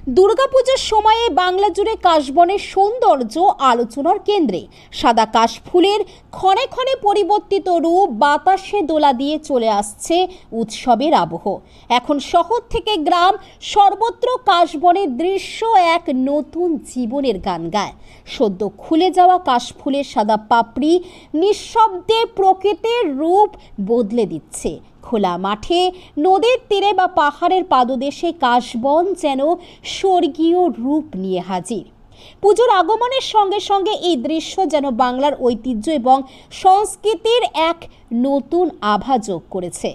দুর্গাপূজার সময়ে বাংলা জুড়ে কাশবনের সৌন্দর্য আলোচনার কেন্দ্রে। সাদা কাশফুলের ক্ষণে ক্ষণে পরিবর্তিত রূপ বাতাসে দোলা দিয়ে চলে আসছে উৎসবের আবহ। এখন শহর থেকে গ্রাম সর্বত্র কাশবনের দৃশ্য এক নতুন জীবনের গান গায়। সদ্য খুলে যাওয়া কাশফুলের সাদা পাপড়ি নিঃশব্দে প্রকৃতির রূপ বদলে দিচ্ছে। খোলা মাঠে, নদীর তীরে বা পাহাড়ের পাদদেশে কাশবন যেন স্বর্গীয় রূপ নিয়ে হাজির। পুজোর আগমনের সঙ্গে সঙ্গে এই দৃশ্য যেন বাংলার ঐতিহ্য এবং সংস্কৃতির এক নতুন আভা যোগ করেছে।